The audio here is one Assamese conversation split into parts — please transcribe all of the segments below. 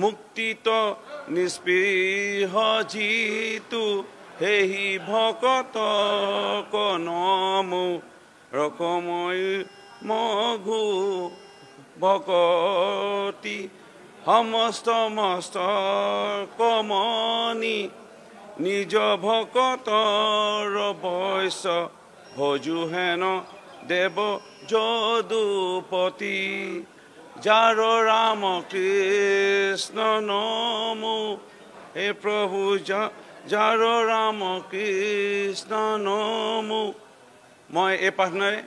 মুক্তিত নিস্পৃহ জিতু হেহি ভকত কনমু ৰকময় মঘু ভকতি সমস্ত মস্ত কমনি নিজ ভকতৰ বৈশ্য ভজু হেন দেৱ যদুপতি যাৰ ৰাম কৃষ্ণ নমো হে প্ৰভু যাৰ ৰাম কৃষ্ণ নমো। মই এই প্ৰাৰ্থনাৰে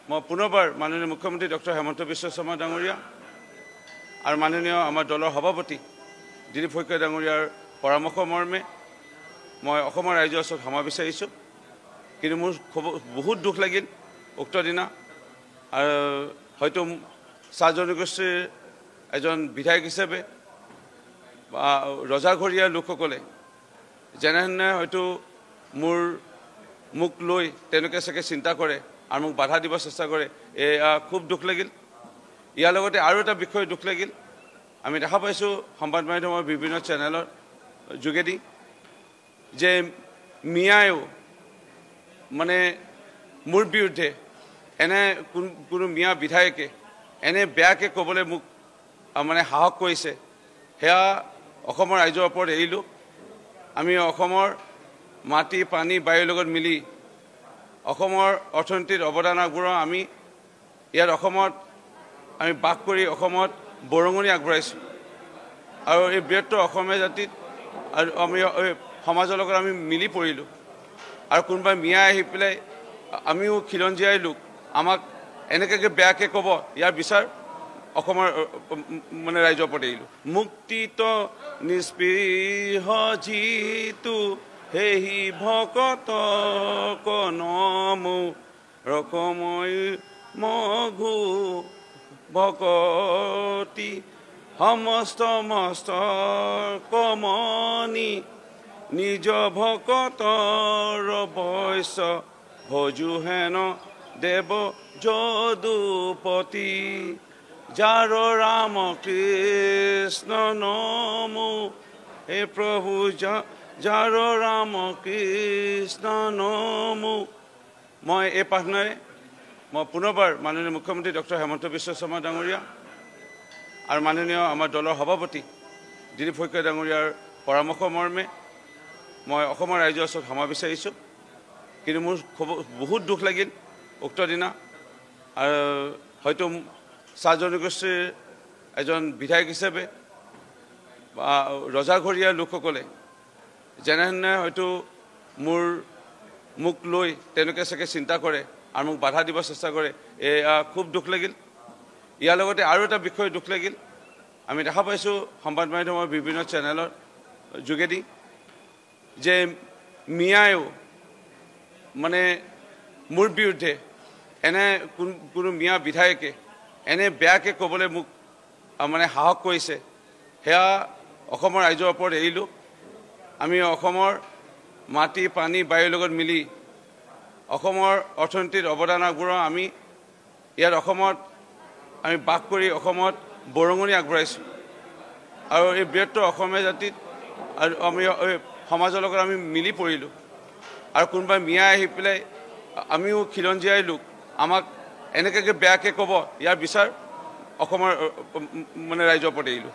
মই পুনৰবাৰ মাননীয় মুখ্যমন্ত্ৰী ডক্টৰ হেমন্ত বিশ্ব শৰ্মা ডাঙৰীয়া আৰু মাননীয় আমাৰ দলৰ সভাপতি দিলীপ শইকীয়া ডাঙৰীয়াৰ পৰামৰ্শ মৰ্মে মই অসমৰ ৰাইজৰ ওচৰত ক্ষমা বিচাৰিছোঁ। কিন্তু মোৰ বহুত দুখ লাগিল উক্ত দিনা, আৰু হয়তো চাহ জনগোষ্ঠীৰ এজন বিধায়ক হিচাপে বা ৰজাঘৰীয়া লোকসকলে যেনেধৰণে হয়তো মোক লৈ তেওঁলোকে চাগে চিন্তা কৰে আৰু মোক বাধা দিব চেষ্টা কৰে, এয়া খুব দুখ লাগিল। ইয়াৰ লগতে আৰু এটা বিষয় দুখ লাগিল, আমি দেখা পাইছোঁ সংবাদ মাধ্যমৰ বিভিন্ন চেনেলৰ যোগেদি যে মিয়ায়ো মানে মোৰ বিৰুদ্ধে এনে কোনো মিয়া বিধায়কে এনে বেয়াকৈ ক'বলৈ মোক মানে সাহস কৰিছে, সেয়া অসমৰ ৰাইজৰ ওপৰত এৰিলোঁ। আমি অসমৰ মাটি পানী বায়ুৰ লগত মিলি অসমৰ অৰ্থনীতিত অৱদান আগবঢ়াওঁ। আমি ইয়াত অসমত আমি বাস কৰি অসমত বৰঙণি আগবঢ়াইছোঁ, আৰু এই বৃহত্তৰ অসমীয়া জাতিত আৰু আমি সমাজৰ লগত আমি মিলি পৰিলোঁ। আৰু কোনোবাই মিয়াই আহি পেলাই আমিও খিলঞ্জীয়াই লোক আমাক এনেকৈ বেয়াকৈ ক'ব, ইয়াৰ বিচাৰ অসমৰ মানে ৰাইজৰ ওপৰত এৰিলোঁ। মুক্তিত নিস্পৃহ জিতু হেহি ভকত কনমু ৰকময় মঘু ভকতি সমস্ত মস্ত কমনি নিজ ভকতৰ বৈশ্য ভজু হেন দেৱ যদুপতি যাৰ ৰাম কৃষ্ণ নমো হে প্ৰভু যাৰ ৰাম কৃষ্ণ নমো। মই এই প্ৰাৰ্থনাৰে মই পুনৰবাৰ মাননীয় মুখ্যমন্ত্ৰী ডক্টৰ হেমন্ত বিশ্ব শৰ্মা ডাঙৰীয়া আৰু মাননীয় আমাৰ দলৰ সভাপতি দিলীপ শইকীয়া ডাঙৰীয়াৰ পৰামৰ্শ মৰ্মে মই অসমৰ ৰাইজৰ ওচৰত ক্ষমা বিচাৰিছোঁ। কিন্তু মোৰ বহুত দুখ লাগিল উক্ত দিনা, আৰু হয়তো চাহ জনগোষ্ঠীৰ এজন বিধায়ক হিচাপে বা ৰজাঘৰীয়া লোকসকলে যেনেধৰণে হয়তো মোক লৈ তেওঁলোকে চাগে চিন্তা কৰে আৰু মোক বাধা দিব চেষ্টা কৰে, এয়া খুব দুখ লাগিল। ইয়াৰ লগতে আৰু এটা বিষয় দুখ লাগিল, আমি দেখা পাইছোঁ সংবাদ মাধ্যমৰ বিভিন্ন চেনেলৰ যোগেদি যে মিয়ায়ো মানে মোৰ বিৰুদ্ধে এনে কোনো মিয়া বিধায়কে এনে বেয়াকৈ ক'বলৈ মোক মানে সাহস কৰিছে, সেয়া অসমৰ ৰাইজৰ ওপৰত এৰিলোঁ। আমি অসমৰ মাটি পানী বায়ুৰ লগত মিলি অসমৰ অৰ্থনীতিত অৱদান আগবঢ়াওঁ। আমি ইয়াত অসমত আমি বাস কৰি অসমত বৰঙণি আগবঢ়াইছোঁ, আৰু এই বৃহত্তৰ অসমীয়া জাতিত আৰু আমি সমাজৰ লগত আমি মিলি পৰিলোঁ। আৰু কোনোবাই মিয়াই আহি পেলাই আমিও খিলঞ্জীয়াই লোক আমাক এনেকৈ বেয়াকৈ ক'ব, ইয়াৰ বিচাৰ অসমৰ মানে ৰাইজৰ ওপৰত এৰিলোঁ।